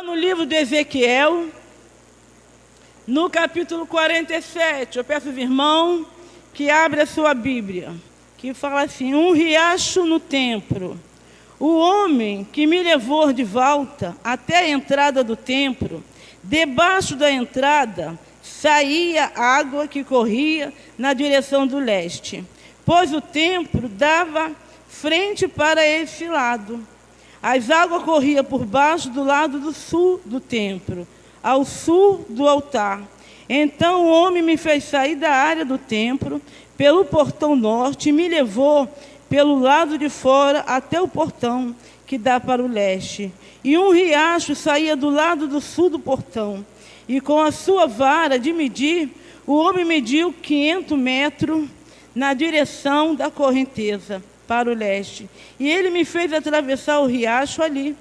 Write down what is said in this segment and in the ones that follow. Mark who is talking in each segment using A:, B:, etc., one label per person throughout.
A: No livro de Ezequiel, no capítulo 47, eu peço aos irmãos que abra a sua Bíblia, que fala assim: um riacho no templo. O homem que me levou de volta até a entrada do templo, debaixo da entrada saía água que corria na direção do leste, pois o templo dava frente para esse lado. As águas corriam por baixo do lado do sul do templo, ao sul do altar. Então o homem me fez sair da área do templo pelo portão norte e me levou pelo lado de fora até o portão que dá para o leste. E um riacho saía do lado do sul do portão. E com a sua vara de medir, o homem mediu 500 metros na direção da correnteza, para o leste. E ele me fez atravessar o riacho ali.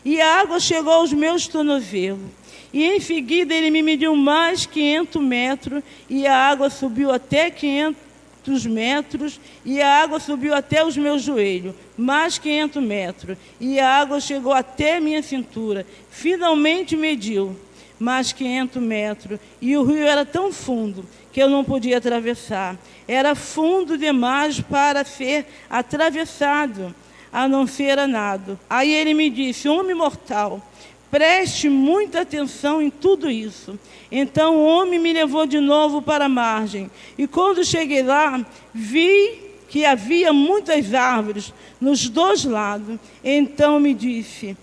A: E a água chegou aos meus tornozelos. E em seguida ele me mediu mais 500 metros, e a água subiu até 500 metros, e a água subiu até os meus joelhos, mais 500 metros, e a água chegou até minha cintura. Finalmente mediu mais 500 metros, e o rio era tão fundo que eu não podia atravessar. Era fundo demais para ser atravessado, a não ser a nado. Aí ele me disse: homem mortal, preste muita atenção em tudo isso. Então o homem me levou de novo para a margem. E quando cheguei lá, vi que havia muitas árvores nos dois lados. Então me disse: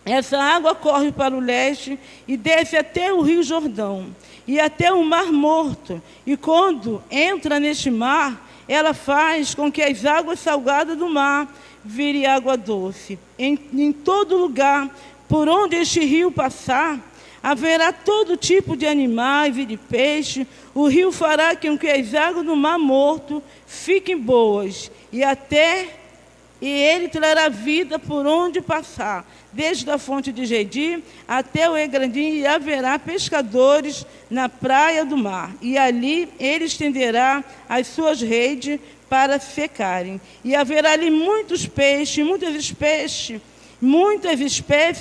A: essa água corre para o leste e desce até o rio Jordão e até o mar Morto. E quando entra neste mar, ela faz com que as águas salgadas do mar virem água doce. Em todo lugar por onde este rio passar, haverá todo tipo de animais e de peixe. O rio fará com que as águas do mar Morto fiquem boas, e ele trará vida por onde passar, desde a fonte de Gedi até o Egrandim, e haverá pescadores na praia do mar. E ali ele estenderá as suas redes para secarem. E haverá ali muitos peixes, muitas espécies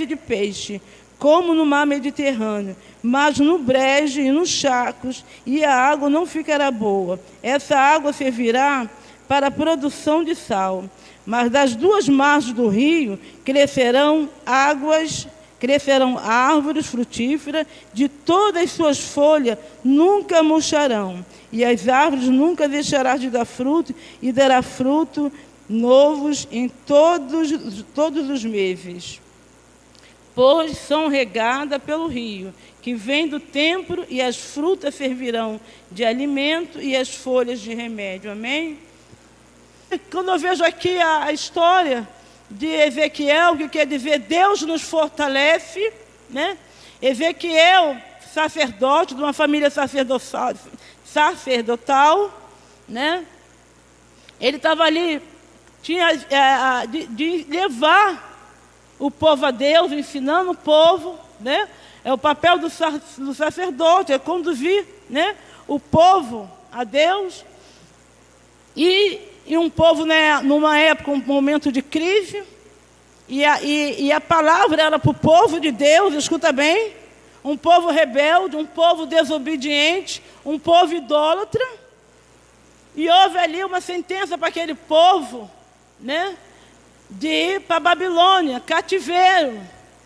A: de peixe, como no mar Mediterrâneo, mas no brejo e nos charcos, e a água não ficará boa. Essa água servirá para a produção de sal. Mas das duas margens do rio crescerão árvores frutíferas, de todas as suas folhas nunca murcharão, e as árvores nunca deixarão de dar fruto, e dará fruto novos em todos os meses, pois são regadas pelo rio, que vem do templo, e as frutas servirão de alimento, e as folhas de remédio. Amém? Quando eu vejo aqui a história de Ezequiel, que quer dizer Deus nos fortalece, né? Ezequiel, sacerdote de uma família sacerdotal, né? Ele estava ali, tinha de levar o povo a Deus, ensinando o povo, né? É o papel do sacerdote, é conduzir, né, o povo a Deus. E um povo, né, numa época, um momento de crise, e a palavra era para o povo de Deus, escuta bem, um povo rebelde, um povo desobediente, um povo idólatra, e houve ali uma sentença para aquele povo, né, de ir para a Babilônia, cativeiro,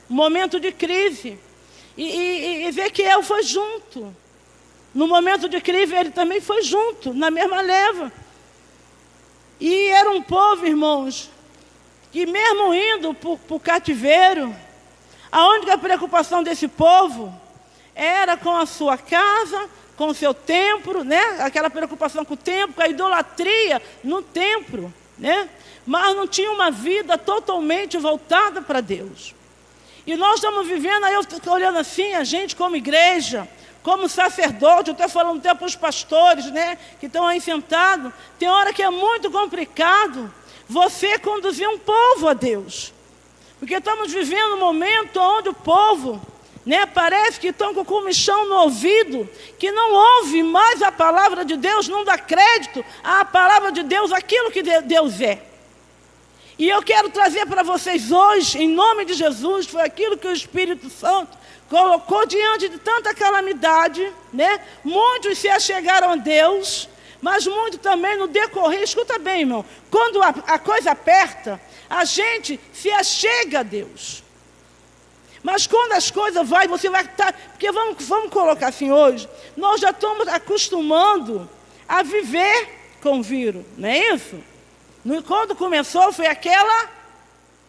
A: um momento de crise, e Ezequiel foi junto, no momento de crise ele também foi junto, na mesma leva. E era um povo, irmãos, que mesmo indo para o cativeiro, a única preocupação desse povo era com a sua casa, com o seu templo, né? Aquela preocupação com o templo, com a idolatria no templo, né? Mas não tinha uma vida totalmente voltada para Deus. E nós estamos vivendo, aí eu estou olhando assim, a gente como igreja, como sacerdote, eu estou falando até para os pastores, né, que estão aí sentados, tem hora que é muito complicado você conduzir um povo a Deus. Porque estamos vivendo um momento onde o povo, né, parece que estão com o comichão no ouvido, que não ouve mais a palavra de Deus, não dá crédito à palavra de Deus, aquilo que Deus é. E eu quero trazer para vocês hoje, em nome de Jesus, foi aquilo que o Espírito Santo colocou diante de tanta calamidade, né? Muitos se achegaram a Deus, mas muitos também no decorrer, escuta bem, irmão, quando a coisa aperta, a gente se achega a Deus. Mas quando as coisas vai, você vai estar... Porque vamos colocar assim hoje, nós já estamos acostumando a viver com o vírus, não é isso? Quando começou, foi aquela...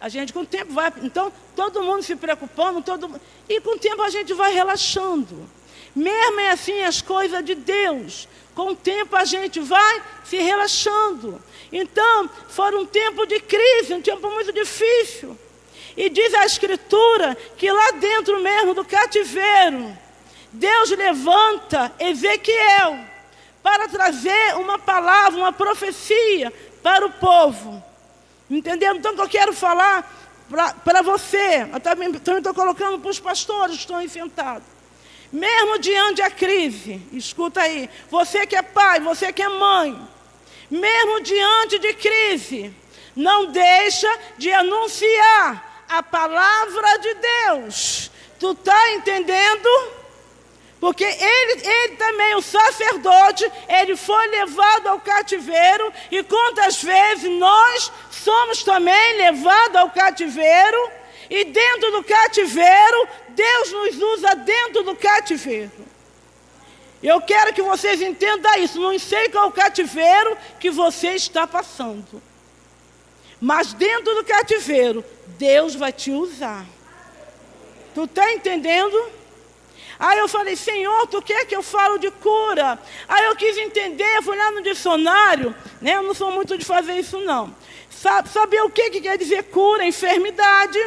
A: A gente com o tempo vai... Então, todo mundo se preocupando, e com o tempo a gente vai relaxando. Mesmo é assim as coisas de Deus. Com o tempo a gente vai se relaxando. Então, foi um tempo de crise, um tempo muito difícil. E diz a Escritura que lá dentro mesmo do cativeiro, Deus levanta Ezequiel para trazer uma palavra, uma profecia para o povo. Entendeu? Então, o que eu quero falar para você, eu também estou colocando para os pastores que estão aí sentados. Mesmo diante da crise, escuta aí, você que é pai, você que é mãe, mesmo diante de crise, não deixa de anunciar a palavra de Deus. Tu está entendendo? Porque ele também, o sacerdote, ele foi levado ao cativeiro. E quantas vezes nós somos também levados ao cativeiro. E dentro do cativeiro, Deus nos usa dentro do cativeiro. Eu quero que vocês entendam isso. Não sei qual é o cativeiro que você está passando. Mas dentro do cativeiro, Deus vai te usar. Tu está entendendo? Aí eu falei, Senhor, tu quer que eu falo de cura? Aí eu quis entender, eu fui lá no dicionário, né? Eu não sou muito de fazer isso não. Saber o que quer dizer cura, enfermidade.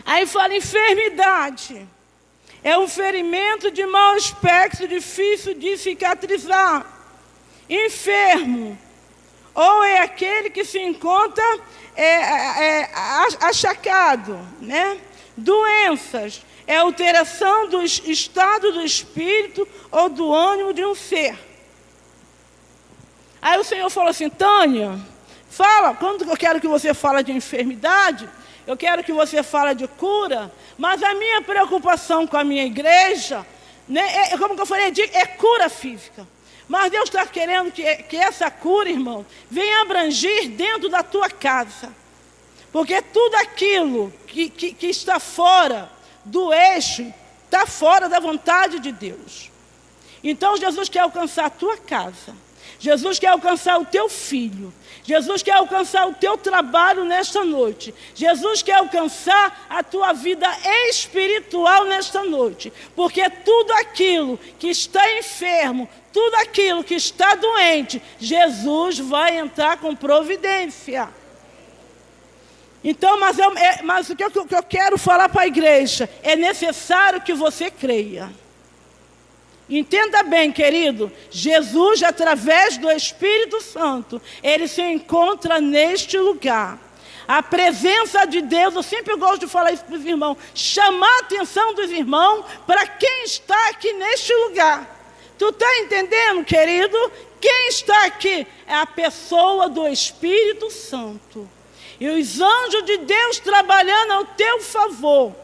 A: Aí fala, enfermidade é um ferimento de mau aspecto, difícil de cicatrizar. Enfermo, ou é aquele que se encontra achacado, né? Doenças. É alteração do estado do espírito ou do ânimo de um ser. Aí o Senhor falou assim, Tânia, fala, quando eu quero que você fale de enfermidade, eu quero que você fale de cura, mas a minha preocupação com a minha igreja, né, como que eu falei, é cura física. Mas Deus está querendo que essa cura, irmão, venha abranger dentro da tua casa. Porque tudo aquilo que está fora do eixo, está fora da vontade de Deus. Então Jesus quer alcançar a tua casa. Jesus quer alcançar o teu filho. Jesus quer alcançar o teu trabalho nesta noite. Jesus quer alcançar a tua vida espiritual nesta noite. Porque tudo aquilo que está enfermo, tudo aquilo que está doente, Jesus vai entrar com providência. Então, mas o que eu quero falar para a igreja, é necessário que você creia. Entenda bem, querido, Jesus, através do Espírito Santo, ele se encontra neste lugar. A presença de Deus, eu sempre gosto de falar isso para os irmãos, chamar a atenção dos irmãos para quem está aqui neste lugar. Tu está entendendo, querido? Quem está aqui é a pessoa do Espírito Santo. E os anjos de Deus trabalhando ao teu favor.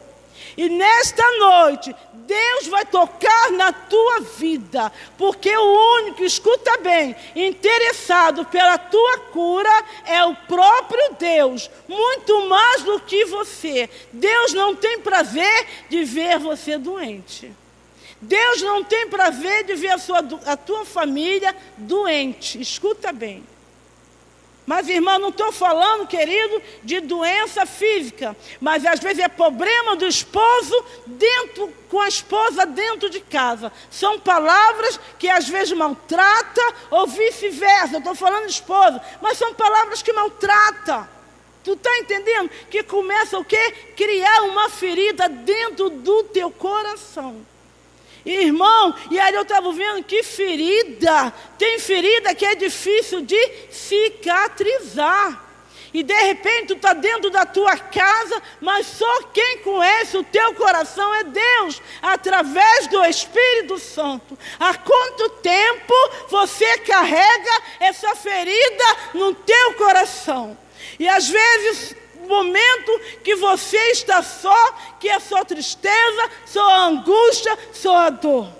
A: E nesta noite, Deus vai tocar na tua vida. Porque o único, escuta bem, interessado pela tua cura é o próprio Deus. Muito mais do que você. Deus não tem prazer de ver você doente. Deus não tem prazer de ver a tua família doente. Escuta bem. Mas, irmão, não estou falando, querido, de doença física. Mas, às vezes, é problema do esposo com a esposa dentro de casa. São palavras que, às vezes, maltratam ou vice-versa. Eu estou falando de esposa, mas são palavras que maltratam. Tu está entendendo? Que começa o quê? Criar uma ferida dentro do teu coração. Irmão, e aí eu estava vendo que ferida, tem ferida que é difícil de cicatrizar. E de repente tu está dentro da tua casa, mas só quem conhece o teu coração é Deus, através do Espírito Santo. Há quanto tempo você carrega essa ferida no teu coração? E às vezes, no momento que você está só, que é só tristeza, só angústia, só a dor.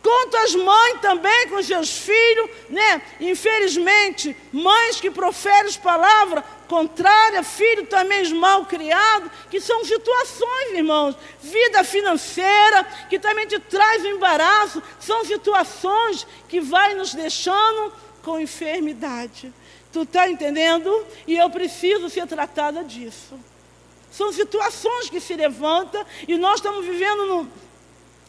A: Quantas mães também com seus filhos, né? Infelizmente, mães que proferem palavras contrárias, filhos também mal criados, que são situações, irmãos, vida financeira, que também te traz um embaraço, são situações que vai nos deixando com enfermidade. Tu está entendendo? E eu preciso ser tratada disso. São situações que se levantam e nós estamos vivendo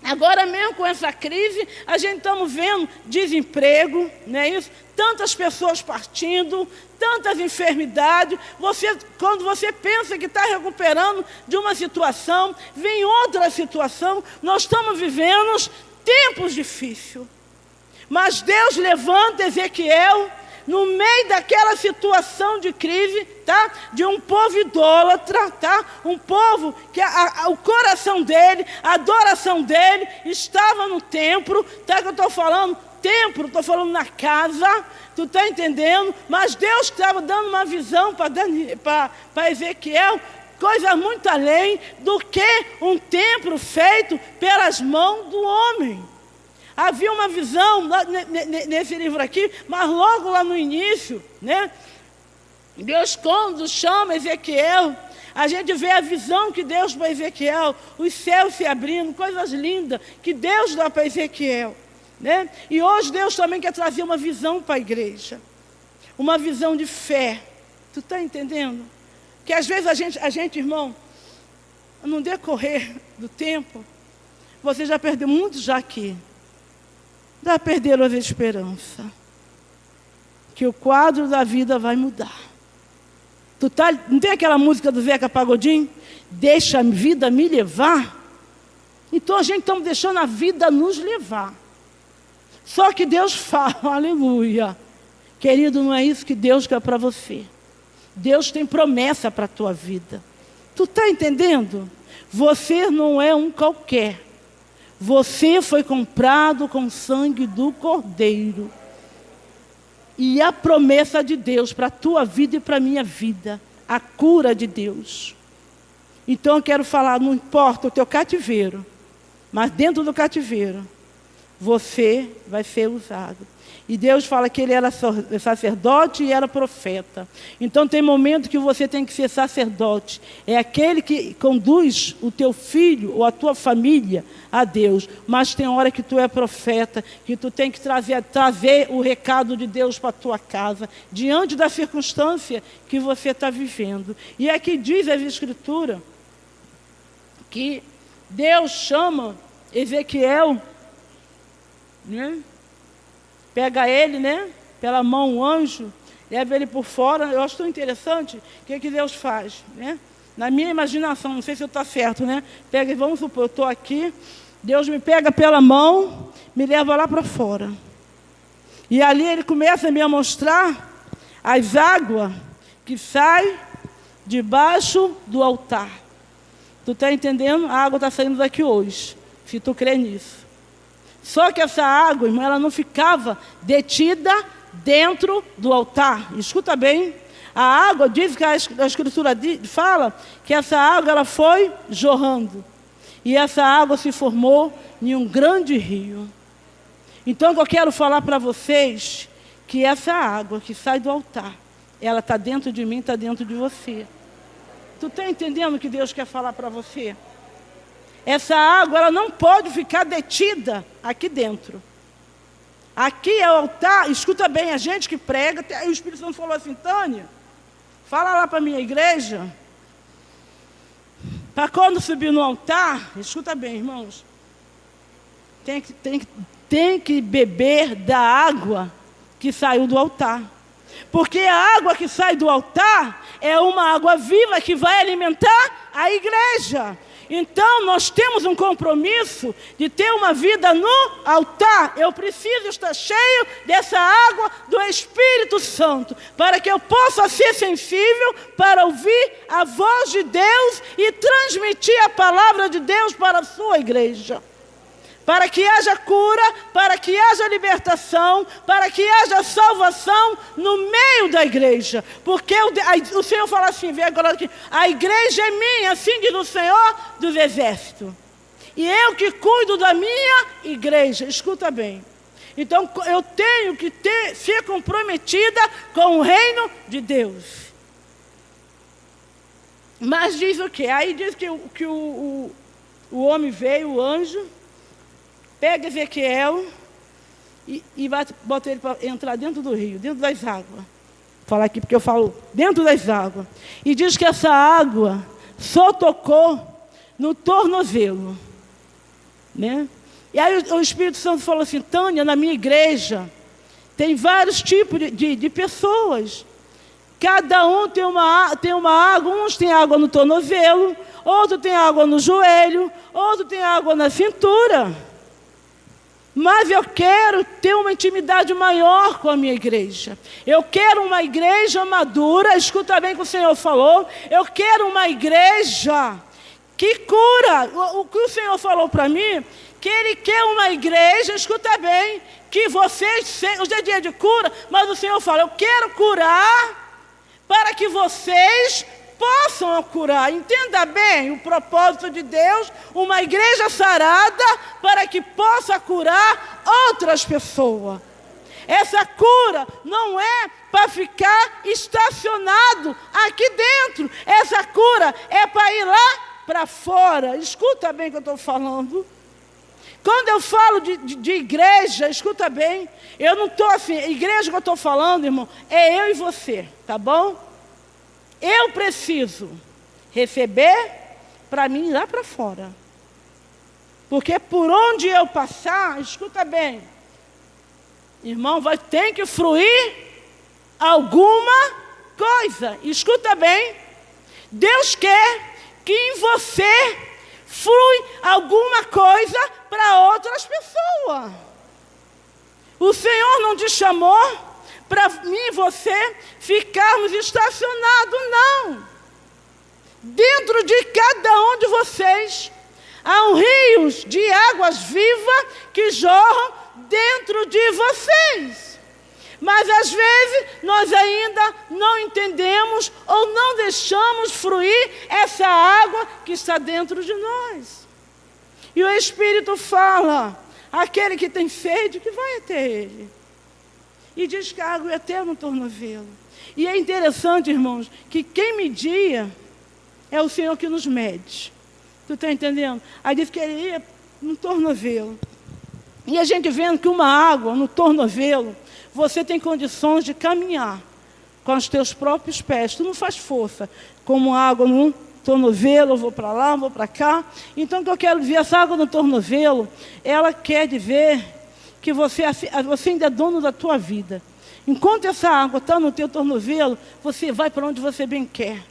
A: agora mesmo com essa crise, a gente estamos vendo desemprego, não é isso? Tantas pessoas partindo, tantas enfermidades. Quando você pensa que está recuperando de uma situação, vem outra situação. Nós estamos vivendo tempos difíceis. Mas Deus levanta Ezequiel no meio daquela situação de crise, tá? De um povo idólatra, tá? Um povo que o coração dele, a adoração dele estava no templo, tá? Que eu estou falando templo, estou falando na casa, tu está entendendo? Mas Deus estava dando uma visão para Ezequiel, coisa muito além do que um templo feito pelas mãos do homem. Havia uma visão nesse livro aqui, mas logo lá no início, né? Deus, quando chama Ezequiel, a gente vê a visão que Deus para Ezequiel, os céus se abrindo, coisas lindas que Deus dá para Ezequiel, né? E hoje Deus também quer trazer uma visão para a igreja, uma visão de fé. Tu está entendendo? Que às vezes a gente, irmão, no decorrer do tempo, você já perdeu muito já aqui. Já perderam a esperança que o quadro da vida vai mudar. Não tem aquela música do Zeca Pagodinho? Deixa a vida me levar. Então a gente está deixando a vida nos levar. Só que Deus fala, aleluia. Querido, não é isso que Deus quer para você. Deus tem promessa para a tua vida. Tu está entendendo? Você não é um qualquer. Você foi comprado com o sangue do Cordeiro. E a promessa de Deus para a tua vida e para a minha vida. A cura de Deus. Então eu quero falar, não importa o teu cativeiro, mas dentro do cativeiro, você vai ser usado. E Deus fala que ele era sacerdote e era profeta. Então tem momento que você tem que ser sacerdote. É aquele que conduz o teu filho ou a tua família a Deus. Mas tem hora que tu é profeta, que tu tem que trazer o recado de Deus para a tua casa, diante da circunstância que você está vivendo. E aqui diz as Escrituras que Deus chama Ezequiel, né? Pega ele, né? Pela mão, um anjo, leva ele por fora. Eu acho tão interessante. O que Deus faz, né? Na minha imaginação, não sei se eu estou certo, né? Pega, vamos supor, eu estou aqui, Deus me pega pela mão, me leva lá para fora. E ali ele começa a me mostrar as águas que saem debaixo do altar. Tu está entendendo? A água está saindo daqui hoje, se tu crê nisso. Só que essa água, irmão, ela não ficava detida dentro do altar. Escuta bem. A água, diz que a Escritura fala que essa água ela foi jorrando. E essa água se formou em um grande rio. Então eu quero falar para vocês que essa água que sai do altar, ela está dentro de mim, está dentro de você. Tu está entendendo o que Deus quer falar para você? Essa água ela não pode ficar detida aqui dentro. Aqui é o altar, escuta bem, a gente que prega, o Espírito Santo falou assim, Tânia, fala lá para a minha igreja, para quando subir no altar, escuta bem, irmãos, tem que beber da água que saiu do altar. Porque a água que sai do altar é uma água viva que vai alimentar a igreja. Então, nós temos um compromisso de ter uma vida no altar. Eu preciso estar cheio dessa água do Espírito Santo, para que eu possa ser sensível para ouvir a voz de Deus e transmitir a palavra de Deus para a sua igreja. para que haja cura, para que haja libertação, para que haja salvação no meio da igreja. Porque o Senhor fala assim, vê agora aqui, a igreja é minha, assim diz o Senhor dos Exércitos. E eu que cuido da minha igreja, escuta bem. Então eu tenho que ser comprometida com o reino de Deus. Mas diz o quê? Aí diz que o homem veio, o anjo, pega Ezequiel e vai botar ele para entrar dentro do rio, dentro das águas. Vou falar aqui porque eu falo dentro das águas. E diz que essa água só tocou no tornozelo. Né? E aí o Espírito Santo falou assim, Tânia, na minha igreja tem vários tipos de pessoas. Cada um tem uma água, uns têm água no tornozelo, outro tem água no joelho, outro tem água na cintura. Mas eu quero ter uma intimidade maior com a minha igreja. Eu quero uma igreja madura, escuta bem o que o Senhor falou. Eu quero uma igreja que cura. O que o Senhor falou para mim, que Ele quer uma igreja, escuta bem, que vocês, hoje é dia de cura, mas o Senhor fala, eu quero curar para que vocês possam curar. Entenda bem o propósito de Deus, uma igreja sarada para que possa curar outras pessoas. Essa cura não é para ficar estacionado aqui dentro. Essa cura é para ir lá para fora. Escuta bem o que eu estou falando. Quando eu falo de igreja, escuta bem, eu não estou assim, a igreja que eu estou falando, irmão, é eu e você, tá bom? Eu preciso receber para mim ir lá para fora. Porque por onde eu passar, escuta bem, irmão, tem que fluir alguma coisa. Escuta bem, Deus quer que em você flui alguma coisa para outras pessoas. O Senhor não te chamou para mim e você ficarmos estacionados, não. Dentro de cada um de vocês há rios de águas vivas que jorram dentro de vocês. Mas às vezes nós ainda não entendemos ou não deixamos fluir essa água que está dentro de nós. E o Espírito fala, aquele que tem sede, que vai até ele. E diz que a água é até no tornozelo. E é interessante, irmãos, que quem media é o Senhor que nos mede. Tu está entendendo? Aí diz que ele ia no tornozelo. E a gente vendo que uma água no tornozelo, você tem condições de caminhar com os teus próprios pés. Tu não faz força, como água no tornozelo, eu vou para lá, vou para cá. Então, o que eu quero dizer, essa água no tornozelo, ela quer dizer que você ainda é dono da tua vida. Enquanto essa água está no teu tornozelo, você vai para onde você bem quer.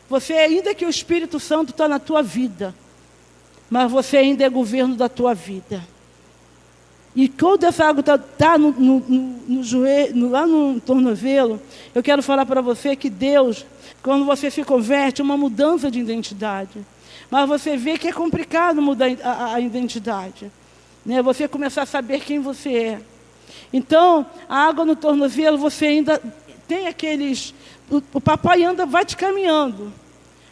A: Você, ainda que o Espírito Santo está na tua vida, mas você ainda é governo da tua vida. E quando essa água está no joelho, lá no tornozelo, eu quero falar para você que Deus, quando você se converte, é uma mudança de identidade. Mas você vê que é complicado mudar a identidade. Né? Você começar a saber quem você é. Então, a água no tornozelo, você ainda tem aqueles... O papai vai te caminhando.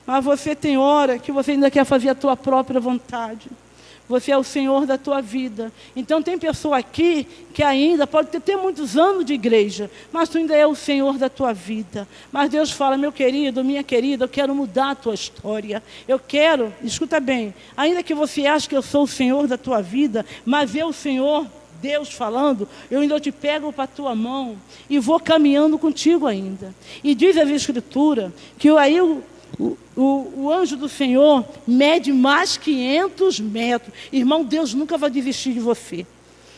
A: Mas você tem hora que você ainda quer fazer a tua própria vontade. Você é o Senhor da tua vida. Então tem pessoa aqui que ainda pode ter muitos anos de igreja, mas tu ainda é o Senhor da tua vida. Mas Deus fala, meu querido, minha querida, eu quero mudar a tua história. Eu quero, escuta bem, ainda que você ache que eu sou o Senhor da tua vida, mas eu, Senhor, Deus falando, eu ainda te pego para a tua mão e vou caminhando contigo ainda. E diz a Escritura que aí o anjo do Senhor mede mais 500 metros. Irmão, Deus nunca vai desistir de você.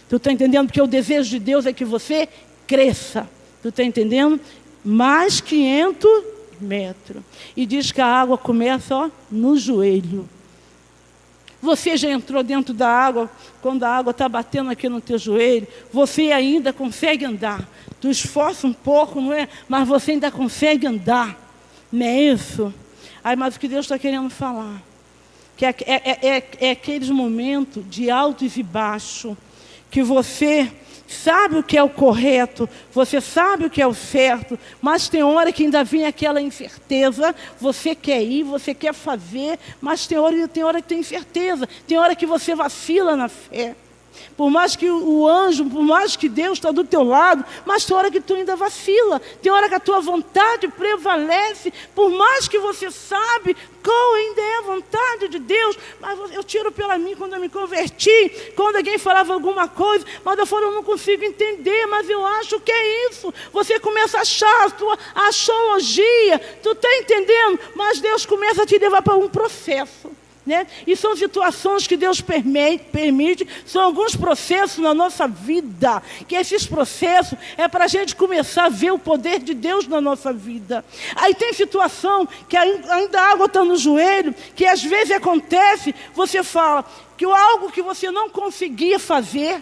A: Tu está entendendo? Porque o desejo de Deus é que você cresça. Tu está entendendo? Mais 500 metros. E diz que a água começa no joelho. Você já entrou dentro da água, quando a água está batendo aqui no teu joelho, você ainda consegue andar. Tu esforça um pouco, não é? Mas você ainda consegue andar. Não é isso? Mas o que Deus está querendo falar? que é aqueles momentos de altos e baixos, que você sabe o que é o correto, você sabe o que é o certo, mas tem hora que ainda vem aquela incerteza, você quer ir, você quer fazer, mas tem hora que tem incerteza, tem hora que você vacila na fé. Por mais que o anjo, por mais que Deus está do teu lado, mas tem hora que tu ainda vacila, tem hora que a tua vontade prevalece, por mais que você sabe qual ainda é a vontade de Deus, mas eu tiro pela mim quando eu me converti, quando alguém falava alguma coisa, mas eu falo, eu não consigo entender, mas eu acho que é isso. Você começa a achar a tua axiologia, tu está entendendo? Mas Deus começa a te levar para um processo. Né? E são situações que Deus permite, são alguns processos na nossa vida, que esses processos é para a gente começar a ver o poder de Deus na nossa vida. Aí tem situação que ainda a água está no joelho, que às vezes acontece, você fala que algo que você não conseguia fazer,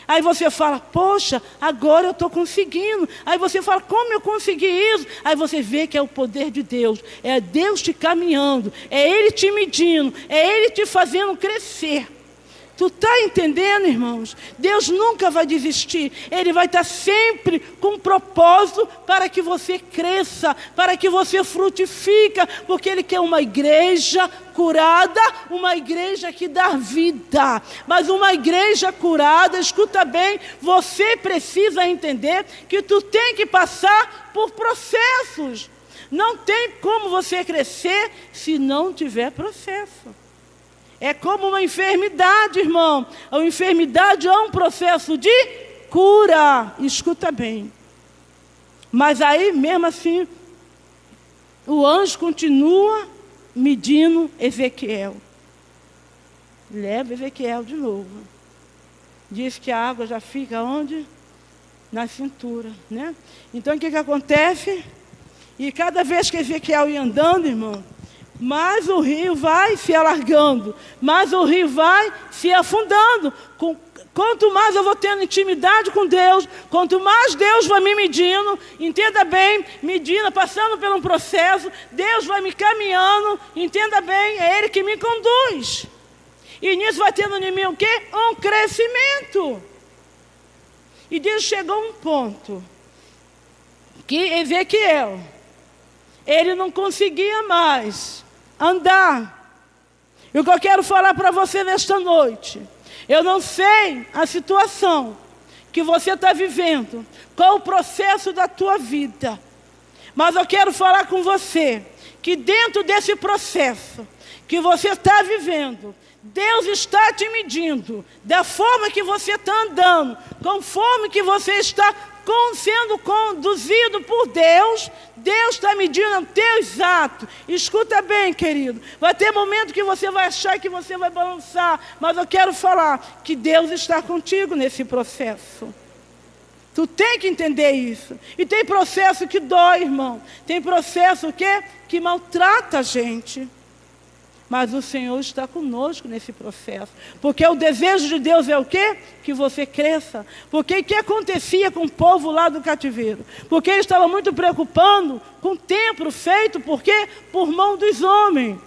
A: aí você fala, poxa, agora eu estou conseguindo. Aí você fala, como eu consegui isso? Aí você vê que é o poder de Deus. É Deus te caminhando. É Ele te medindo. É Ele te fazendo crescer. Tu está entendendo, irmãos? Deus nunca vai desistir. Ele vai estar sempre com um propósito para que você cresça, para que você frutifique, porque Ele quer uma igreja curada, uma igreja que dá vida. Mas uma igreja curada, escuta bem, você precisa entender que tu tem que passar por processos. Não tem como você crescer se não tiver processo. É como uma enfermidade, irmão. A enfermidade é um processo de cura. Escuta bem. Mas aí, mesmo assim, o anjo continua medindo Ezequiel. Leva Ezequiel de novo. Diz que a água já fica onde? Na cintura, né? Então, o que acontece? E cada vez que Ezequiel ia andando, irmão, mais o rio vai se alargando, mais o rio vai se afundando. Quanto mais eu vou tendo intimidade com Deus, quanto mais Deus vai me medindo, entenda bem, medindo, passando por um processo, Deus vai me caminhando, entenda bem, é Ele que me conduz. E nisso vai tendo em mim o quê? Um crescimento. E Deus chegou a um ponto que Ezequiel, ele não conseguia mais andar. E o que eu quero falar para você nesta noite, eu não sei a situação que você está vivendo, qual o processo da tua vida, mas eu quero falar com você, que dentro desse processo que você está vivendo, Deus está te medindo, da forma que você está andando, conforme que você está sendo conduzido por Deus, Deus está medindo teus atos. Escuta bem, querido, vai ter momento que você vai achar que você vai balançar, mas eu quero falar que Deus está contigo nesse processo. Tu tem que entender isso. E tem processo que dói, irmão. Tem processo que maltrata a gente. Mas o Senhor está conosco nesse processo. Porque o desejo de Deus é o quê? Que você cresça. Porque o que acontecia com o povo lá do cativeiro? Porque ele estava muito preocupado com o templo feito, por quê? Por mão dos homens.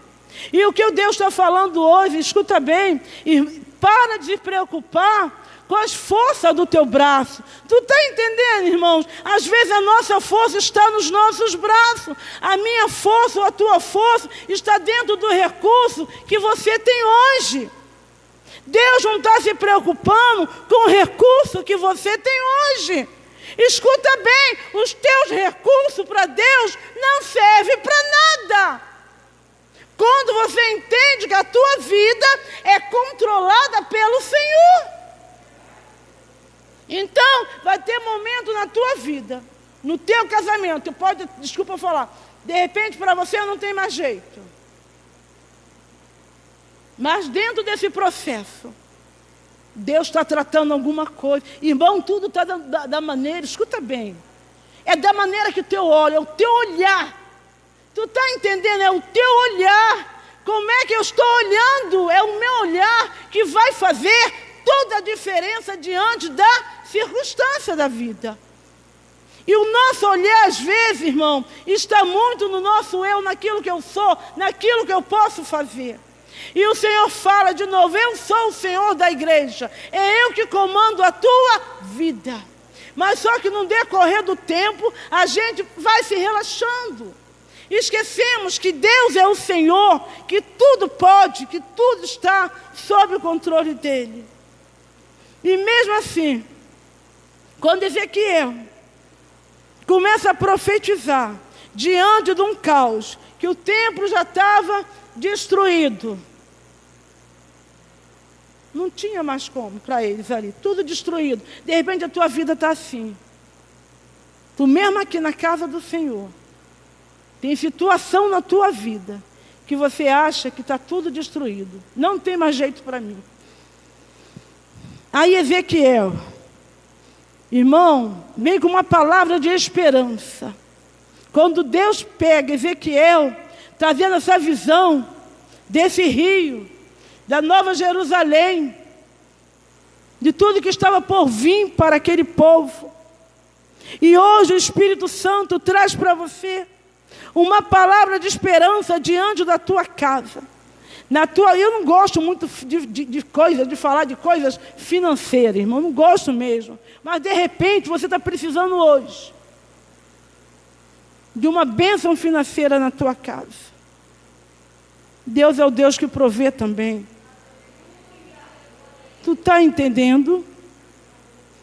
A: E o que o Deus está falando hoje, escuta bem, e para de se preocupar com as forças do teu braço. Tu está entendendo, irmãos? Às vezes a nossa força está nos nossos braços. A minha força ou a tua força está dentro do recurso que você tem hoje. Deus não está se preocupando com o recurso que você tem hoje. Escuta bem, os teus recursos para Deus não servem para nada. Quando você entende que a tua vida é controlada pelo Senhor. Então, vai ter momento na tua vida, no teu casamento, desculpa falar, de repente para você não tem mais jeito. Mas dentro desse processo, Deus está tratando alguma coisa. Irmão, tudo está da maneira, escuta bem, é da maneira que o teu olho, é o teu olhar. Tu está entendendo? É o teu olhar. Como é que eu estou olhando? É o meu olhar que vai fazer toda a diferença diante da circunstância da vida. E o nosso olhar, às vezes, irmão, está muito no nosso eu, naquilo que eu sou, naquilo que eu posso fazer. E o Senhor fala de novo: eu sou o Senhor da igreja, é eu que comando a tua vida. Mas só que no decorrer do tempo, a gente vai se relaxando. Esquecemos que Deus é o Senhor, que tudo pode, que tudo está sob o controle dEle. E mesmo assim, quando Ezequiel começa a profetizar, diante de um caos, que o templo já estava destruído, não tinha mais como para eles ali, tudo destruído. De repente a tua vida está assim. Tu mesmo aqui na casa do Senhor, tem situação na tua vida que você acha que está tudo destruído. Não tem mais jeito para mim. Aí Ezequiel, irmão, vem com uma palavra de esperança. Quando Deus pega Ezequiel, trazendo essa visão desse rio, da Nova Jerusalém, de tudo que estava por vir para aquele povo. E hoje o Espírito Santo traz para você uma palavra de esperança diante da tua casa. Eu não gosto muito de falar de coisas financeiras, irmão, não gosto mesmo. Mas de repente você está precisando hoje de uma bênção financeira na tua casa. Deus é o Deus que provê também. Tu está entendendo?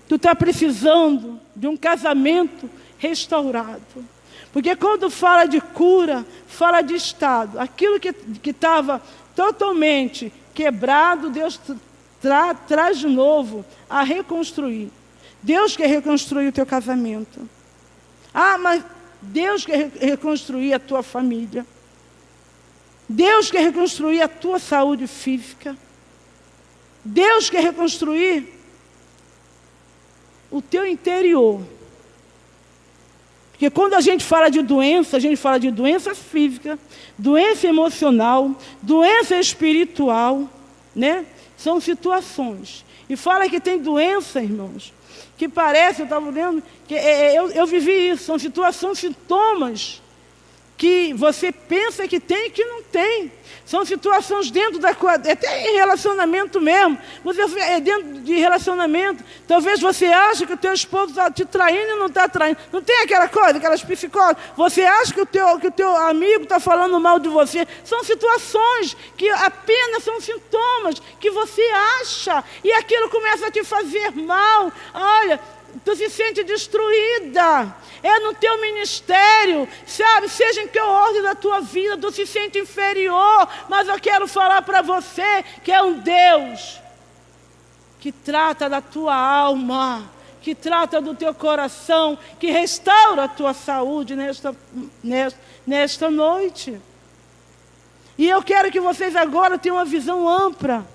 A: Tu está precisando de um casamento restaurado. Porque quando fala de cura, fala de estado. Aquilo que estava totalmente quebrado, Deus traz de novo a reconstruir. Deus quer reconstruir o teu casamento. Ah, mas Deus quer reconstruir a tua família. Deus quer reconstruir a tua saúde física. Deus quer reconstruir o teu interior. Porque quando a gente fala de doença, a gente fala de doença física, doença emocional, doença espiritual, né? São situações. E fala que tem doença, irmãos, que parece, eu estava lendo, que eu vivi isso, são situações, sintomas que você pensa que tem e que não tem. São situações dentro da coisa, até em relacionamento mesmo. Você é dentro de relacionamento. Talvez você ache que o teu esposo está te traindo e não está traindo. Não tem aquela coisa, aquelas psicólogas. Você acha que o teu amigo está falando mal de você. São situações que apenas são sintomas que você acha. E aquilo começa a te fazer mal. Olha, tu se sente destruída. É no teu ministério, sabe? Seja em que ordem da tua vida, tu se sente inferior. Mas eu quero falar para você que é um Deus que trata da tua alma, que trata do teu coração, que restaura a tua saúde nesta noite. E eu quero que vocês agora tenham uma visão ampla.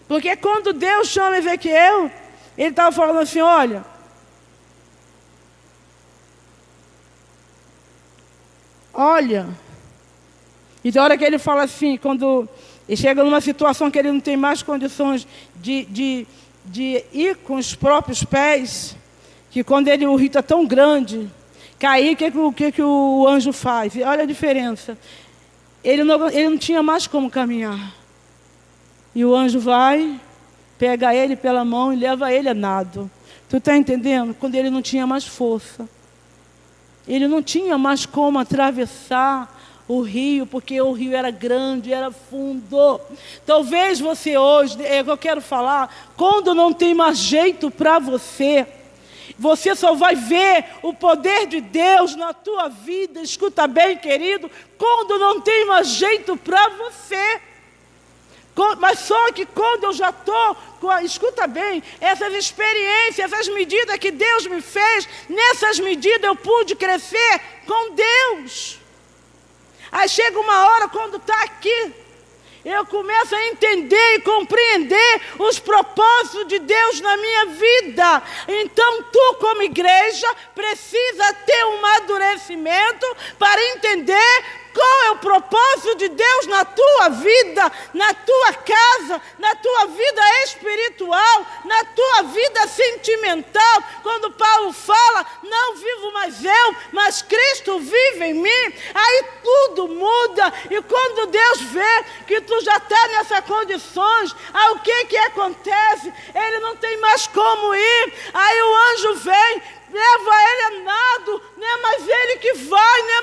A: Porque quando Deus chama Ezequiel, ele estava falando assim: olha, e da hora que ele fala assim, quando ele chega numa situação que ele não tem mais condições de ir com os próprios pés, que quando o rio está tão grande, cair, o que o anjo faz? E olha a diferença. Ele não tinha mais como caminhar. E o anjo vai, pega ele pela mão e leva ele a nado. Tu está entendendo? Quando ele não tinha mais força. Ele não tinha mais como atravessar o rio, porque o rio era grande, era fundo. Talvez você hoje, é o que eu quero falar, quando não tem mais jeito para você, você só vai ver o poder de Deus na tua vida, escuta bem, querido, quando não tem mais jeito para você. Mas só que quando eu já estou, escuta bem, essas experiências, essas medidas que Deus me fez, nessas medidas eu pude crescer com Deus. Aí chega uma hora, quando está aqui, eu começo a entender e compreender os propósitos de Deus na minha vida. Então tu, como igreja, precisa ter um amadurecimento para entender qual é o propósito de Deus na tua vida, na tua casa, na tua vida espiritual, na tua vida sentimental. Quando Paulo fala, não vivo mais eu, mas Cristo vive em mim, aí tudo muda. E quando Deus vê que tu já está nessas condições, aí o que acontece? Ele não tem mais como ir, aí o anjo vem, leva ele a nado, não é mais ele que vai, não é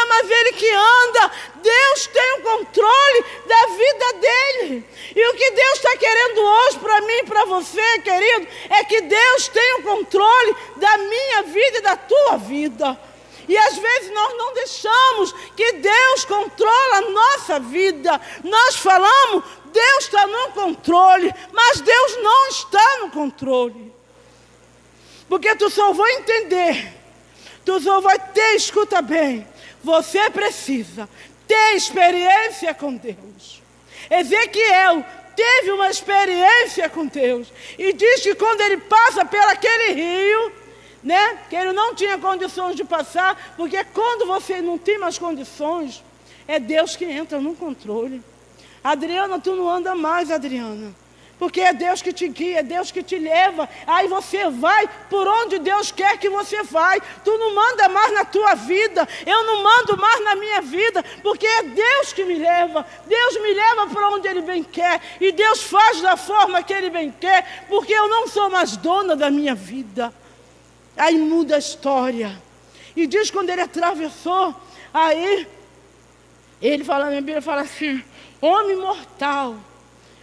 A: mais ele que anda. Deus tem o controle da vida dele. E o que Deus está querendo hoje para mim e para você, querido, é que Deus tem o controle da minha vida e da tua vida. E às vezes nós não deixamos que Deus controle a nossa vida. Nós falamos, Deus está no controle, mas Deus não está no controle. Porque tu só vai entender, tu só vai ter, escuta bem, você precisa ter experiência com Deus. Ezequiel teve uma experiência com Deus. E diz que quando ele passa pelaquele rio, né, que ele não tinha condições de passar, porque quando você não tem mais condições, é Deus que entra no controle. Adriana, tu não anda mais, Adriana. Porque é Deus que te guia, é Deus que te leva. Aí você vai por onde Deus quer que você vai. Tu não manda mais na tua vida. Eu não mando mais na minha vida. Porque é Deus que me leva. Deus me leva para onde Ele bem quer. E Deus faz da forma que Ele bem quer. Porque eu não sou mais dona da minha vida. Aí muda a história. E diz quando ele atravessou. Aí ele fala, na Bíblia fala assim: homem mortal,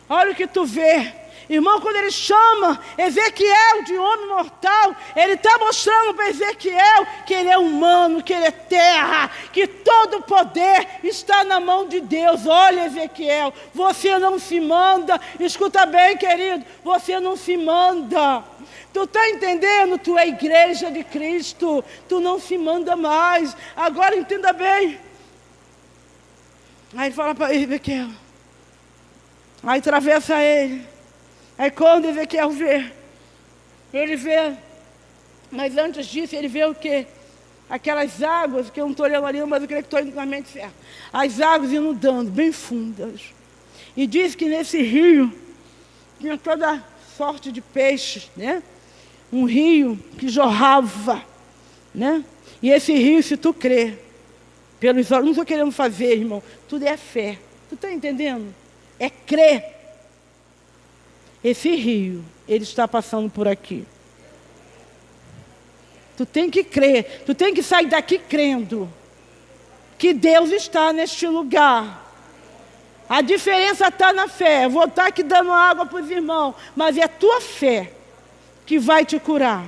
A: olha o que tu vê. Irmão, quando ele chama Ezequiel de homem mortal, ele está mostrando para Ezequiel que ele é humano, que ele é terra, que todo o poder está na mão de Deus. Olha, Ezequiel, você não se manda. Escuta bem, querido, você não se manda. Tu está entendendo? Tu é igreja de Cristo, tu não se manda mais. Agora entenda bem. Aí fala para Ezequiel, aí atravessa ele. Aí quando Ezequiel vê, ele vê, mas antes disso ele vê o quê? Aquelas águas, que eu não estou olhando ali, mas eu creio que estou indo na mente certa. As águas inundando, bem fundas. E diz que nesse rio tinha toda sorte de peixes, né? Um rio que jorrava, né? E esse rio, se tu crer, pelos olhos, não estou querendo fazer, irmão, tudo é fé. Tu está entendendo? É crer. Esse rio, ele está passando por aqui. Tu tem que crer, tu tem que sair daqui crendo que Deus está neste lugar. A diferença está na fé. Eu vou estar aqui dando água para os irmãos, mas é a tua fé que vai te curar.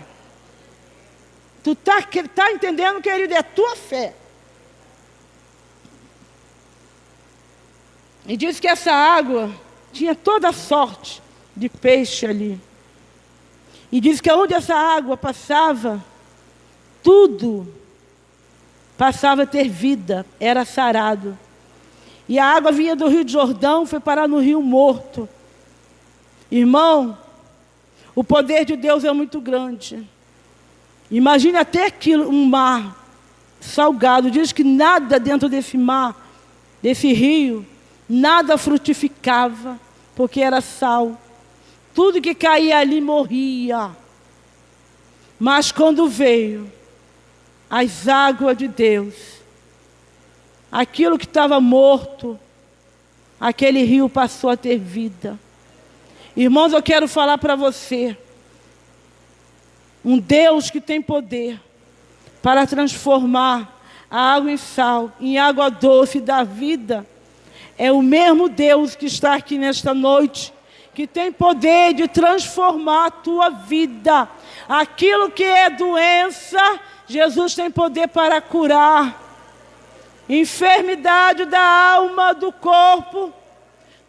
A: Tu tá entendendo, querido? É a tua fé. E diz que essa água tinha toda sorte de peixe ali. E diz que onde essa água passava, tudo passava a ter vida, era sarado. E a água vinha do Rio de Jordão, foi parar no Rio Morto. Irmão, o poder de Deus é muito grande. Imagine até aquilo, um mar salgado. Diz que nada dentro desse mar, desse rio, nada frutificava, porque era sal. Tudo que caía ali morria. Mas quando veio as águas de Deus, aquilo que estava morto, aquele rio passou a ter vida. Irmãos, eu quero falar para você, um Deus que tem poder para transformar a água em sal, em água doce da vida, é o mesmo Deus que está aqui nesta noite, que tem poder de transformar a tua vida. Aquilo que é doença, Jesus tem poder para curar. Enfermidade da alma, do corpo,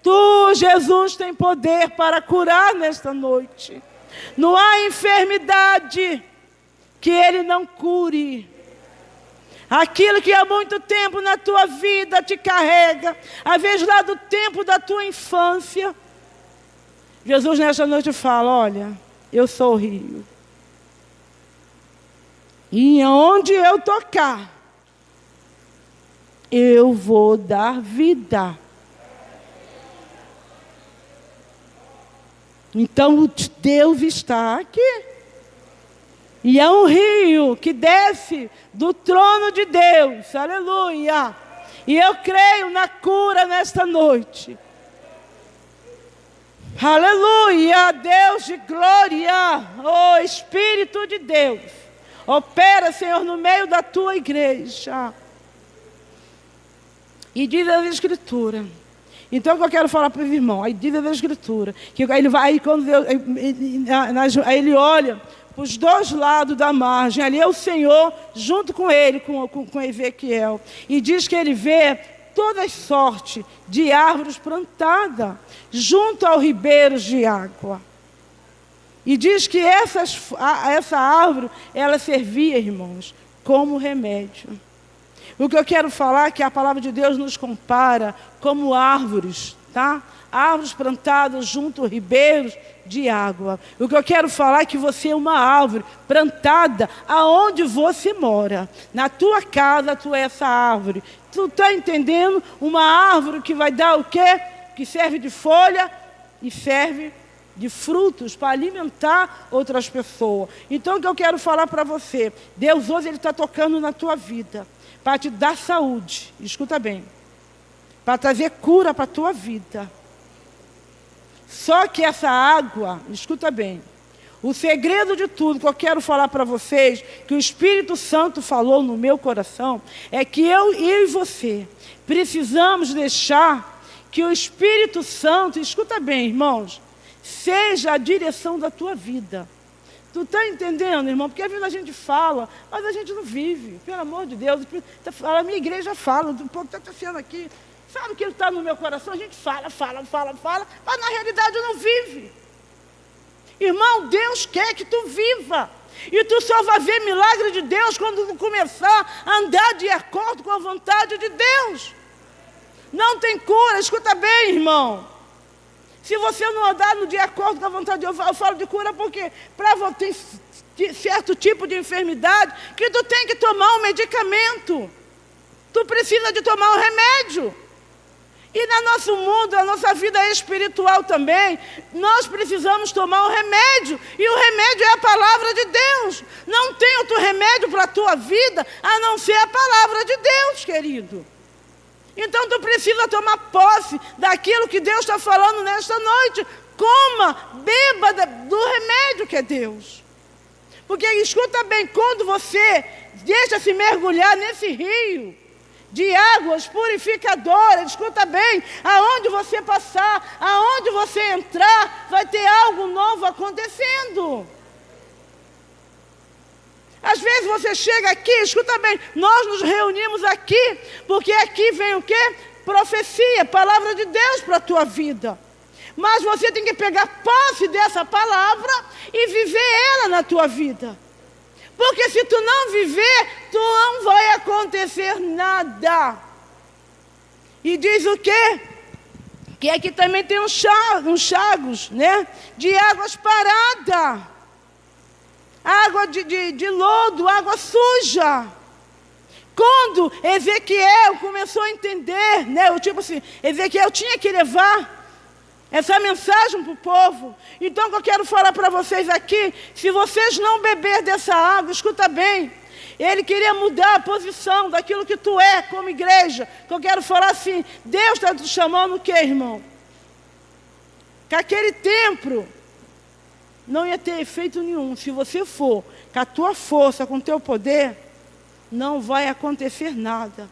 A: tu, Jesus, tem poder para curar nesta noite. Não há enfermidade que Ele não cure. Aquilo que há muito tempo na tua vida te carrega, às vezes lá do tempo da tua infância, Jesus nesta noite fala: olha, eu sou o rio. E onde eu tocar, eu vou dar vida. Então Deus está aqui. E é um rio que desce do trono de Deus. Aleluia. E eu creio na cura nesta noite. Aleluia. Deus de glória. Oh, Espírito de Deus. Opera, Senhor, no meio da tua igreja. E diz a Escritura. Então, o que eu quero falar para os irmãos? Aí diz a Escritura. Que ele vai, quando Deus, aí ele olha para os dois lados da margem. Ali é o Senhor, junto com ele, com Ezequiel. E diz que ele vê toda sorte de árvores plantadas junto aos ribeiros de água. E diz que essa árvore, ela servia, irmãos, como remédio. O que eu quero falar é que a palavra de Deus nos compara como árvores, tá? Árvores plantadas junto aos ribeiros de água. O que eu quero falar é que você é uma árvore plantada aonde você mora. Na tua casa, tu é essa árvore. Tu está entendendo? Uma árvore que vai dar o quê? Que serve de folha e serve de frutos para alimentar outras pessoas. Então, o que eu quero falar para você? Deus hoje, Ele está tocando na tua vida para te dar saúde. Escuta bem. Para trazer cura para a tua vida. Só que essa água, escuta bem, o segredo de tudo que eu quero falar para vocês, que o Espírito Santo falou no meu coração, é que eu e você precisamos deixar que o Espírito Santo, escuta bem, irmãos, seja a direção da tua vida. Tu está entendendo, irmão? Porque às vezes a gente fala, mas a gente não vive. Pelo amor de Deus. A minha igreja fala, o povo está sendo aqui. Sabe o que está no meu coração? A gente fala, mas na realidade não vive. Irmão, Deus quer que tu viva. E tu só vai ver milagre de Deus quando tu começar a andar de acordo com a vontade de Deus. Não tem cura, escuta bem, irmão. Se você não andar de acordo com a vontade de Deus, eu falo de cura porque para você ter certo tipo de enfermidade, que tu tem que tomar um medicamento. Tu precisa de tomar um remédio. E no nosso mundo, na nossa vida espiritual também, nós precisamos tomar um remédio. E o remédio é a palavra de Deus. Não tem outro remédio para a tua vida, a não ser a palavra de Deus, querido. Então, tu precisa tomar posse daquilo que Deus está falando nesta noite. Coma, beba do remédio que é Deus. Porque, escuta bem, quando você deixa-se mergulhar nesse rio de águas purificadoras, escuta bem, aonde você passar, aonde você entrar, vai ter algo novo acontecendo. Às vezes você chega aqui, escuta bem, nós nos reunimos aqui, porque aqui vem o quê? Profecia, palavra de Deus para a tua vida. Mas você tem que pegar posse dessa palavra e viver ela na tua vida. Porque se tu não viver, tu não vai acontecer nada. E diz o quê? Que aqui também tem uns chagos, né? De águas paradas. Água de lodo, água suja. Quando Ezequiel começou a entender, né? Tipo assim, Ezequiel tinha que levar essa mensagem para o povo. Então, o que eu quero falar para vocês aqui, se vocês não beber dessa água, escuta bem, ele queria mudar a posição daquilo que tu é como igreja. Que eu quero falar assim, Deus está te chamando o quê, irmão? Que aquele templo não ia ter efeito nenhum. Se você for com a tua força, com o teu poder, não vai acontecer nada.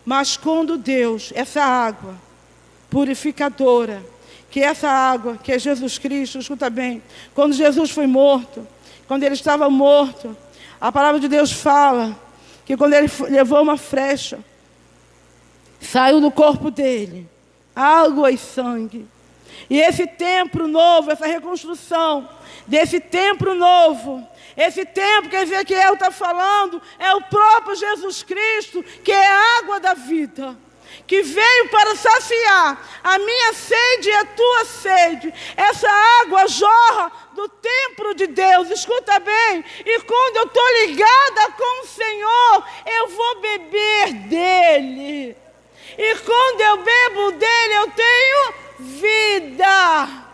A: Mas quando Deus, essa água purificadora, que essa água, que é Jesus Cristo, escuta bem, quando Jesus foi morto, quando ele estava morto, a palavra de Deus fala que quando ele levou uma flecha, saiu do corpo dele água e sangue. E esse templo novo, essa reconstrução desse templo novo, esse templo que Ezequiel está falando, é o próprio Jesus Cristo, que é a água da vida. que veio para saciar a minha sede e a tua sede. Essa água jorra do templo de Deus, escuta bem, e quando eu estou ligada com o Senhor, eu vou beber dele. E quando eu bebo dele, eu tenho vida.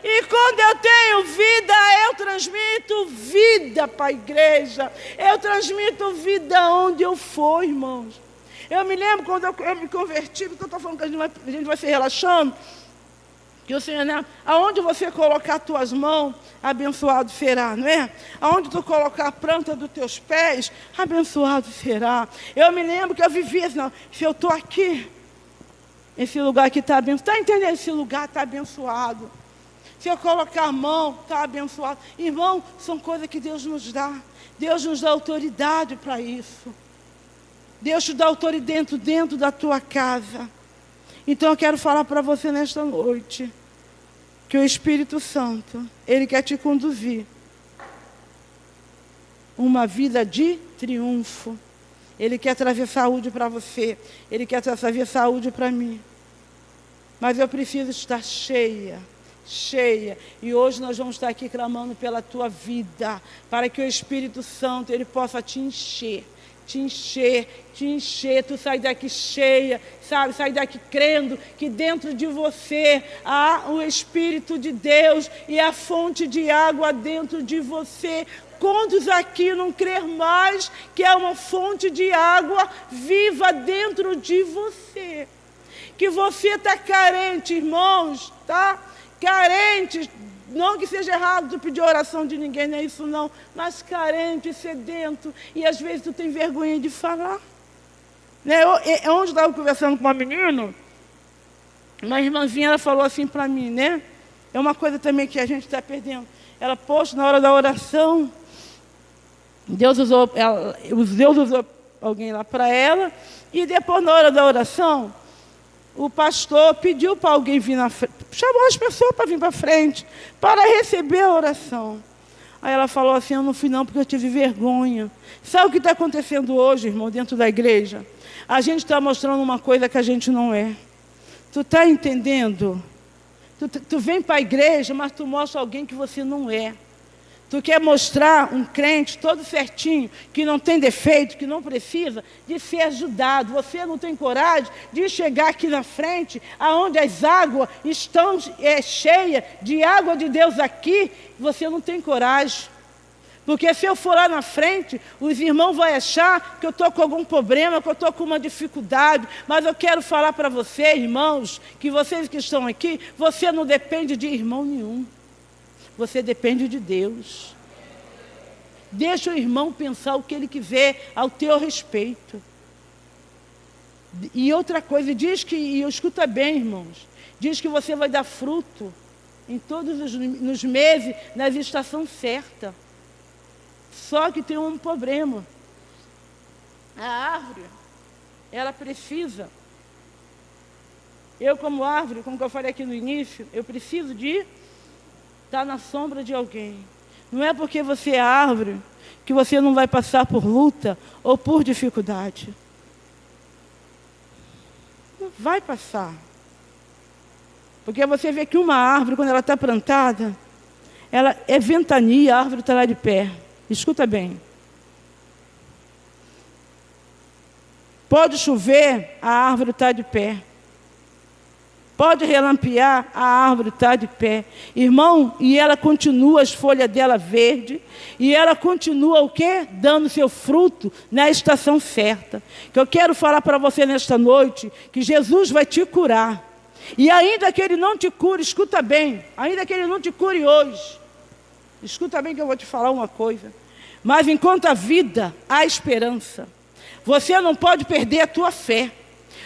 A: E quando eu tenho vida, eu transmito vida para a igreja. Eu transmito vida onde eu for, irmãos. Eu me lembro quando eu me converti, porque eu estou falando que a gente vai se relaxando, que o Senhor, né? Aonde você colocar as tuas mãos, abençoado será, não é? Aonde tu colocar a planta dos teus pés, abençoado será. Eu me lembro que eu vivia assim, não, se eu estou aqui, esse lugar aqui está abençoado. Está entendendo? Esse lugar está abençoado. Se eu colocar a mão, está abençoado. Irmão, são coisas que Deus nos dá. Deus nos dá autoridade para isso. Deus te dá autoridade dentro da tua casa. Então eu quero falar para você nesta noite, que o Espírito Santo, Ele quer te conduzir uma vida de triunfo. Ele quer trazer saúde para você. Ele quer trazer saúde para mim. Mas eu preciso estar cheia. E hoje nós vamos estar aqui clamando pela tua vida, para que o Espírito Santo, Ele possa te encher, tu sai daqui cheia, sabe, sai daqui crendo que dentro de você há o Espírito de Deus e a fonte de água dentro de você. Quantos aqui não crer mais que é uma fonte de água viva dentro de você? Que você está carente, irmãos, tá? Carente, não que seja errado tu pedir oração de ninguém, não é isso não, mas carente, sedento, e às vezes tu tem vergonha de falar. Né? Onde eu estava conversando com uma menina, uma irmãzinha, ela falou assim para mim, né? É uma coisa também que a gente está perdendo. Ela, poxa, na hora da oração, Deus usou alguém lá para ela, e depois na hora da oração, o pastor pediu para alguém vir na frente, chamou as pessoas para vir para frente, para receber a oração. Aí ela falou assim, eu não fui não porque eu tive vergonha. Sabe o que está acontecendo hoje, irmão, dentro da igreja? A gente está mostrando uma coisa que a gente não é. Tu está entendendo? Tu vem para a igreja, mas tu mostra alguém que você não é. Tu quer mostrar um crente todo certinho, que não tem defeito, que não precisa de ser ajudado. Você não tem coragem de chegar aqui na frente, aonde as águas estão cheias de água de Deus aqui, você não tem coragem. Porque se eu for lá na frente, os irmãos vão achar que eu estou com algum problema, que eu estou com uma dificuldade. Mas eu quero falar para vocês, irmãos, que vocês que estão aqui, você não depende de irmão nenhum. Você depende de Deus. Deixa o irmão pensar o que ele quiser ao teu respeito. E outra coisa, diz que, e escuta bem, irmãos, diz que você vai dar fruto em todos os meses, nas estações certas. Só que tem um problema. A árvore, ela precisa. Eu como árvore, como eu falei aqui no início, eu preciso de estar na sombra de alguém. Não é porque você é árvore que você não vai passar por luta ou por dificuldade. Não vai passar. Porque você vê que uma árvore, quando ela está plantada, ela é ventania, a árvore está lá de pé. Escuta bem. Pode chover, a árvore está de pé. Pode relampear, a árvore está de pé. Irmão, e ela continua as folhas dela verde, e ela continua o quê? Dando seu fruto na estação certa. Que eu quero falar para você nesta noite, que Jesus vai te curar. E ainda que Ele não te cure, escuta bem, ainda que Ele não te cure hoje, escuta bem que eu vou te falar uma coisa. Mas enquanto a vida, há esperança. Você não pode perder a tua fé.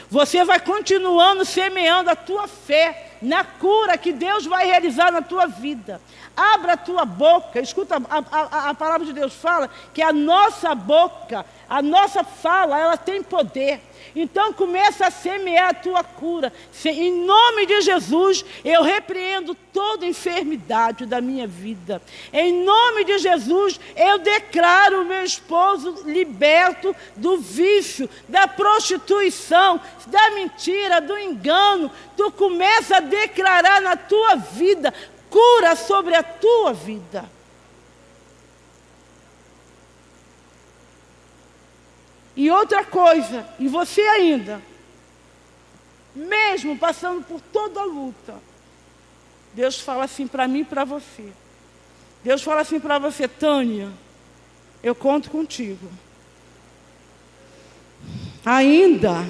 A: Você vai continuando semeando a tua fé na cura que Deus vai realizar na tua vida. Abra a tua boca. Escuta, a palavra de Deus fala que a nossa boca A nossa fala, ela tem poder. Então começa a semear a tua cura. Em nome de Jesus, eu repreendo toda enfermidade da minha vida. Em nome de Jesus, eu declaro o meu esposo liberto do vício, da prostituição, da mentira, do engano. Tu começa a declarar na tua vida cura sobre a tua vida. E outra coisa, e você ainda, mesmo passando por toda a luta, Deus fala assim para mim e para você. Deus fala assim para você: Tânia, eu conto contigo. Ainda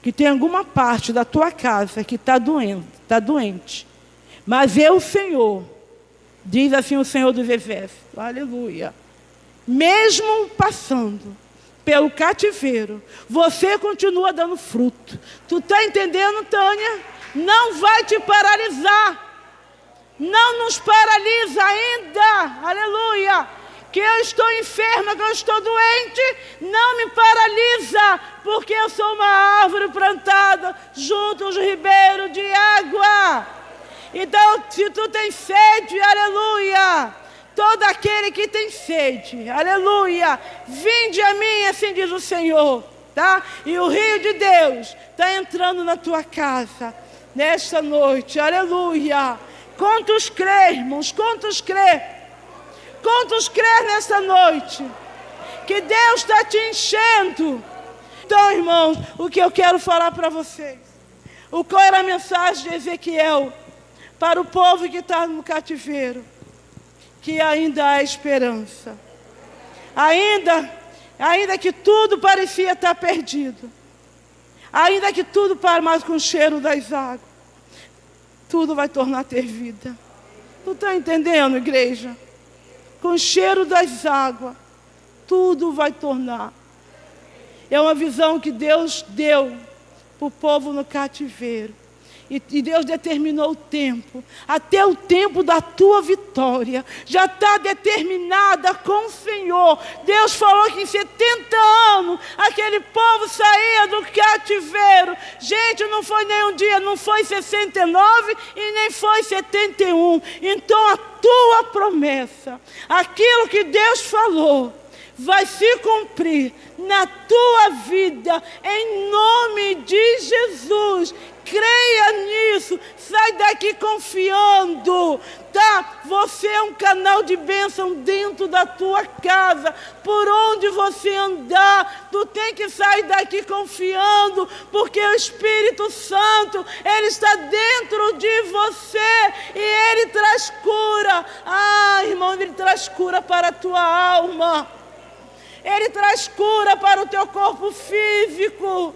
A: que tem alguma parte da tua casa que está doente, mas eu, Senhor, diz assim o Senhor dos Exércitos, aleluia, mesmo passando pelo cativeiro, você continua dando fruto. Tu está entendendo, Tânia? Não vai te paralisar. Não nos paralisa ainda. Aleluia. Que eu estou enferma, que eu estou doente, não me paralisa, porque eu sou uma árvore plantada junto aos ribeiros de água. Então, se tu tens sede, aleluia, todo aquele que tem sede, aleluia, vinde a mim, assim diz o Senhor, tá? E o rio de Deus está entrando na tua casa, nesta noite, aleluia. Quantos crê, irmãos, quantos crê? Quantos crê nesta noite? Que Deus está te enchendo. Então, irmãos, o que eu quero falar para vocês, qual era a mensagem de Ezequiel para o povo que está no cativeiro? Que ainda há esperança. Ainda que tudo parecia estar perdido. Ainda que tudo para mais com o cheiro das águas. Tudo vai tornar a ter vida. Tu está entendendo, igreja? Com o cheiro das águas, tudo vai tornar. É uma visão que Deus deu para o povo no cativeiro. E Deus determinou o tempo, até o tempo da tua vitória, já está determinada com o Senhor. Deus falou que em 70 anos, aquele povo saía do cativeiro. Gente, não foi nem um dia, não foi 69 e nem foi 71. Então a tua promessa, aquilo que Deus falou, vai se cumprir na tua vida, em nome de Jesus. Creia nisso, sai daqui confiando, tá? Você é um canal de bênção dentro da tua casa, por onde você andar, tu tem que sair daqui confiando, porque o Espírito Santo, Ele está dentro de você, e Ele traz cura. Irmão, Ele traz cura para a tua alma, Ele traz cura para o teu corpo físico.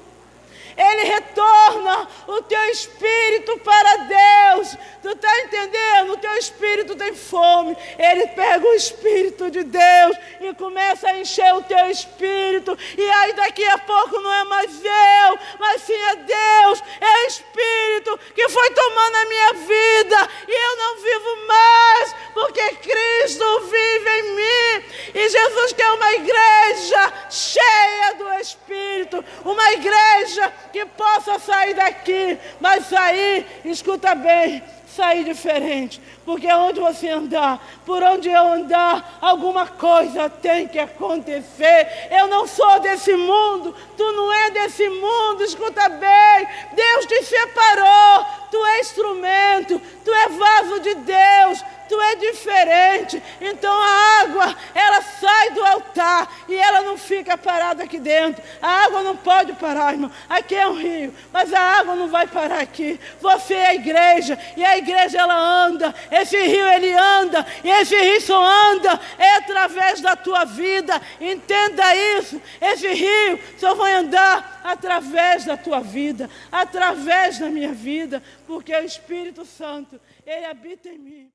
A: Ele retorna o teu espírito para Deus. Tu está entendendo? O teu espírito tem fome. Ele pega o Espírito de Deus e começa a encher o teu espírito. E aí daqui a pouco não é mais eu, mas sim é Deus. É o Espírito que foi tomando a minha vida. E eu não vivo mais, porque Cristo vive em mim. E Jesus quer uma igreja cheia do Espírito. Uma igreja que possa sair daqui, mas sair, escuta bem, sair diferente, porque onde você andar, por onde eu andar, alguma coisa tem que acontecer. Eu não sou desse mundo, tu não é desse mundo, escuta bem, Deus te separou, tu é instrumento, tu é vaso de Deus, tu é diferente. Então a água, ela sai do altar e ela não fica parada aqui dentro. A água não pode parar, irmão. Aqui é um rio, mas a água não vai parar aqui. Você é a igreja, e a igreja ela anda. Esse rio ele anda, e esse rio só anda através da tua vida. Entenda isso. Esse rio só vai andar através da tua vida, através da minha vida, porque o Espírito Santo, ele habita em mim.